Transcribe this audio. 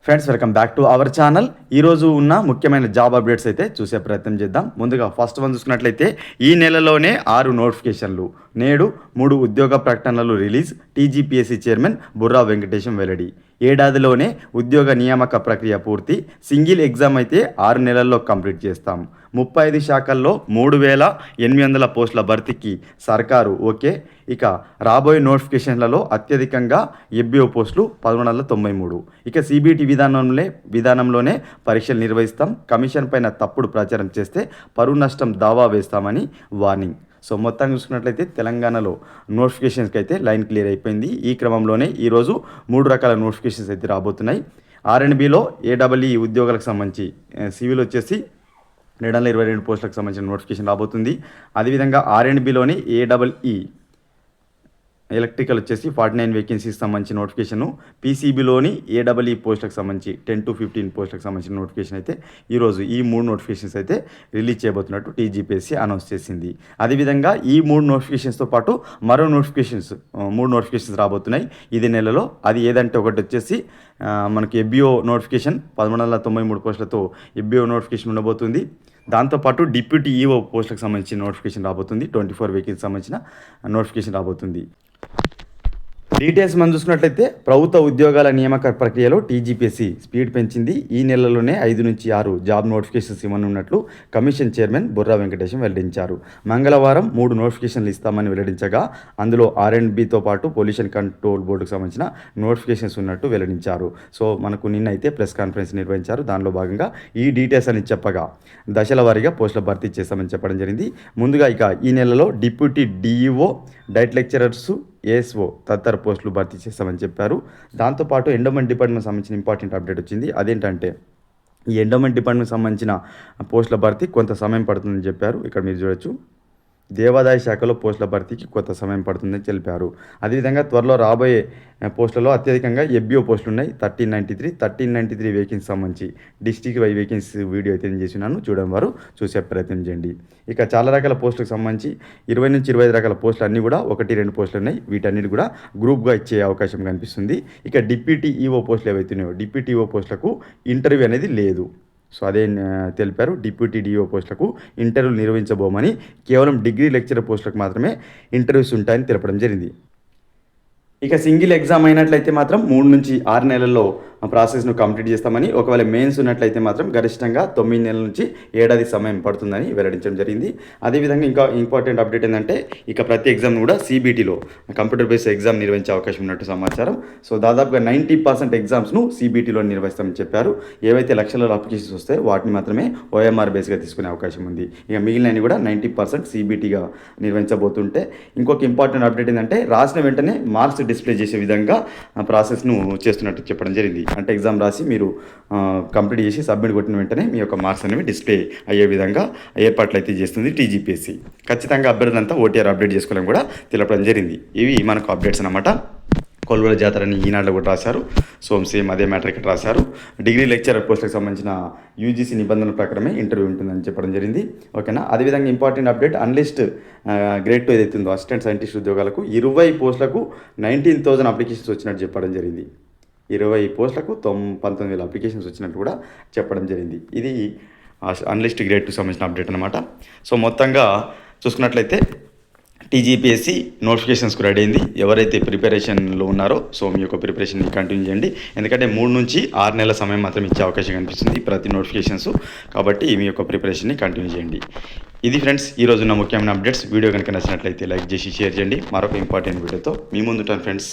Friends welcome back to our channel. ఈరోజు ఉన్న ముఖ్యమైన జాబ్ అప్డేట్స్ అయితే చూసే ప్రయత్నం చేద్దాం. ముందుగా ఫస్ట్ వన్ చూసుకున్నట్లయితే ఈ నెలలోనే 6 నోటిఫికేషన్లు, నేడు 3 ఉద్యోగ ప్రకటనలు release. TGPSC chairman Burra Venkatesham వెల్లడి. ఏడాదిలోనే ఉద్యోగ నియామక ప్రక్రియ పూర్తి. సింగిల్ ఎగ్జామ్ అయితే 6 నెలల్లో కంప్లీట్ చేస్తాం. 35 శాఖల్లో 3,800 పోస్టుల భర్తీకి సర్కారు ఓకే. ఇక రాబోయే నోటిఫికేషన్లలో అత్యధికంగా ఎఫ్బిఓ పోస్టులు 1193. ఇక సిబిటి విధానంలోనే పరీక్షలు నిర్వహిస్తాం. కమిషన్ పైన తప్పుడు ప్రచారం చేస్తే పరువు నష్టం దావా వేస్తామని వార్నింగ్. సో మొత్తంగా చూసుకున్నట్లయితే తెలంగాణలో నోటిఫికేషన్స్కి అయితే లైన్ క్లియర్ అయిపోయింది. ఈ క్రమంలోనే ఈరోజు 3 రకాల నోటిఫికేషన్స్ అయితే రాబోతున్నాయి. ఆర్ఎండ్బిలో ఏడబ్ల్యూఈ ఉద్యోగాలకు సంబంధించి సివిల్ వచ్చేసి 222 పోస్టులకు సంబంధించిన నోటిఫికేషన్ రాబోతుంది. అదేవిధంగా ఆర్ఎండ్బిలోని ఏడబ్ల్యూఈ ఎలక్ట్రికల్ వచ్చేసి 49 వేకెన్సీకి సంబంధించిన నోటిఫికేషను. పీసీబీలోని ఏడబ్ల్యూఈ పోస్టులకు సంబంధించి 10 to 15 పోస్టులకు సంబంధించిన నోటిఫికేషన్ అయితే ఈరోజు ఈ 3 నోటిఫికేషన్స్ అయితే రిలీజ్ చేయబోతున్నట్టు టీజీపీఎస్సీ అనౌన్స్ చేసింది. అదేవిధంగా ఈ 3 నోటిఫికేషన్స్తో పాటు మరో 3 నోటిఫికేషన్స్ రాబోతున్నాయి ఇదే నెలలో. అది ఏదంటే ఒకటి వచ్చేసి మనకి ఎఫ్బిఓ నోటిఫికేషన్ 1193 పోస్టులతో ఎఫ్బిఓ నోటిఫికేషన్ ఉండబోతుంది. దాంతోపాటు డిప్యూటీ ఈఓ పోస్టులకు సంబంధించిన నోటిఫికేషన్ రాబోతుంది. 24 వేకెన్సీకి సంబంధించిన నోటిఫికేషన్ రాబోతుంది. డీటెయిల్స్ మనం చూసుకున్నట్లయితే ప్రభుత్వ ఉద్యోగాల నియామక ప్రక్రియలో టీజీపీఎస్సీ స్పీడ్ పెంచింది. ఈ నెలలోనే 5 నుంచి 6 జాబ్ నోటిఫికేషన్స్ ఇవ్వనున్నట్లు కమిషన్ చైర్మన్ బుర్రా వెంకటేశం వెల్లడించారు. మంగళవారం 3 నోటిఫికేషన్లు ఇస్తామని వెల్లడించగా అందులో ఆర్ఎండ్బితో పాటు పొల్యూషన్ కంట్రోల్ బోర్డుకు సంబంధించిన నోటిఫికేషన్స్ ఉన్నట్టు వెల్లడించారు. సో మనకు నిన్న అయితే ప్రెస్ కాన్ఫరెన్స్ నిర్వహించారు. దానిలో భాగంగా ఈ డీటెయిల్స్ అని చెప్పగా దశల వారీగా పోస్టుల భర్తీ చేస్తామని చెప్పడం జరిగింది. ముందుగా ఇక ఈ నెలలో deputy DEO, diet lecturers, ASO తదితర పోస్టులు భర్తీ చేస్తామని చెప్పారు. దాంతోపాటు ఎండోమెంట్ డిపార్ట్మెంట్ సంబంధించిన ఇంపార్టెంట్ అప్డేట్ వచ్చింది. అదేంటంటే ఈ ఎండోమెంట్ డిపార్ట్మెంట్ సంబంధించిన పోస్టుల భర్తీ కొంత సమయం పడుతుందని చెప్పారు. ఇక్కడ మీరు చూడొచ్చు, దేవాదాయ శాఖలో పోస్టుల భర్తీకి కొంత సమయం పడుతుందని తెలిపారు. అదేవిధంగా త్వరలో రాబోయే పోస్టులలో అత్యధికంగా ఎఫ్బిఓ పోస్టులు ఉన్నాయి. 1393 వేకెన్సీ సంబంధించి డిస్ట్రిక్ట్ వై వేకెన్సీ వీడియో అయితే చేస్తున్నాను, చూడడం వారు చూసే ప్రయత్నం చేయండి. ఇక చాలా రకాల పోస్టులకు సంబంధించి 20 నుంచి 25 రకాల పోస్టులు అన్నీ కూడా 1-2 పోస్టులు ఉన్నాయి. వీటన్నిటి కూడా గ్రూప్గా ఇచ్చే అవకాశం కనిపిస్తుంది. ఇక డిప్యూటీ ఈఓ పోస్టులు ఏవైతున్నాయో డిప్యూటీ ఈఓ పోస్టులకు ఇంటర్వ్యూ అనేది లేదు. సో అదే తెలిపారు. డిప్యూటీ డిఓ పోస్టులకు ఇంటర్వ్యూలు నిర్వహించబోమని, కేవలం డిగ్రీ లెక్చరర్ పోస్టులకు మాత్రమే ఇంటర్వ్యూస్ ఉంటాయని తెలపడం జరిగింది. ఇక సింగిల్ ఎగ్జామ్ అయినట్లయితే మాత్రం 3 నుంచి 6 నెలల్లో ప్రాసెస్ను కంప్లీట్ చేస్తామని, ఒకవేళ మెయిన్స్ ఉన్నట్లయితే మాత్రం గరిష్టంగా 9 నెలల నుంచి ఏడాది సమయం పడుతుందని వెల్లడించడం జరిగింది. అదేవిధంగా ఇంకా ఇంపార్టెంట్ అప్డేట్ ఏంటంటే ఇక ప్రతి ఎగ్జామ్ కూడా సిబిటీలో కంప్యూటర్ బేస్డ్ ఎగ్జామ్ నిర్వహించే అవకాశం ఉన్నట్టు సమాచారం. సో దాదాపుగా 90% ఎగ్జామ్స్ను సిబిటీలో నిర్వహిస్తామని చెప్పారు. ఏవైతే లక్షల అప్లికేషన్స్ వస్తాయో వాటిని మాత్రమే ఓఎంఆర్ బేస్గా తీసుకునే అవకాశం ఉంది. ఇక మిగిలినవి కూడా 90% సిబిటీగా నిర్వహించబోతుంటే, ఇంకొక ఇంపార్టెంట్ అప్డేట్ ఏంటంటే రాసిన వెంటనే మార్క్స్ డిస్ప్లే చేసే విధంగా ప్రాసెస్ను చేస్తున్నట్టు చెప్పడం జరిగింది. అంటే ఎగ్జామ్ రాసి మీరు కంప్లీట్ చేసి సబ్మిట్ కొట్టిన వెంటనే మీ యొక్క మార్క్స్ అనేవి డిస్ప్లే అయ్యే విధంగా ఏర్పాట్లు అయితే చేస్తుంది టీజీపీఎస్సీ. ఖచ్చితంగా అభ్యర్థులంతా ఓటీఆర్ అప్డేట్ చేసుకోవాలని కూడా తెలపడం జరిగింది. ఇవి మనకు అప్డేట్స్ అన్నమాట. కొల్వల జాతరని ఈనాడులో కూడా రాశారు. సో సేమ్ అదే మ్యాటర్ ఇక్కడ రాశారు. డిగ్రీ లెక్చరర్ పోస్టులకు సంబంధించిన యూజీసీ నిబంధనల ప్రకారమే ఇంటర్వ్యూ ఉంటుందని చెప్పడం జరిగింది. ఓకేనా. అదేవిధంగా ఇంపార్టెంట్ అప్డేట్, అన్లిస్ట్ గ్రేడ్ 2 ఏదైతే ఉందో అసిస్టెంట్ సైంటిస్ట్ ఉద్యోగాలకు 20 పోస్టులకు 19,000 అప్లికేషన్స్ వచ్చినట్టు చెప్పడం జరిగింది. 20 పోస్టులకు 19,000 అప్లికేషన్స్ వచ్చినట్టు కూడా చెప్పడం జరిగింది. ఇది అన్లిస్ట్ గ్రేడ్ 2 సంబంధించిన అప్డేట్ అనమాట. సో మొత్తంగా చూసుకున్నట్లయితే టీజీపీఎస్సీ నోటిఫికేషన్స్కు రెడీ అయింది. ఎవరైతే ప్రిపరేషన్లో ఉన్నారో సో మీ యొక్క ప్రిపరేషన్ కంటిన్యూ చేయండి. ఎందుకంటే 3 నుంచి 6 నెలల సమయం మాత్రం ఇచ్చే అవకాశం కనిపిస్తుంది ప్రతి నోటిఫికేషన్స్. కాబట్టి మీ యొక్క ప్రిపరేషన్ని కంటిన్యూ చేయండి. ఇది ఫ్రెండ్స్ ఈరోజు నా ముఖ్యమైన అప్డేట్స్. వీడియో కనుక నచ్చినట్లయితే లైక్ చేసి షేర్ చేయండి. మరొక ఇంపార్టెంట్ వీడియోతో మీ ముందుంటాను ఫ్రెండ్స్.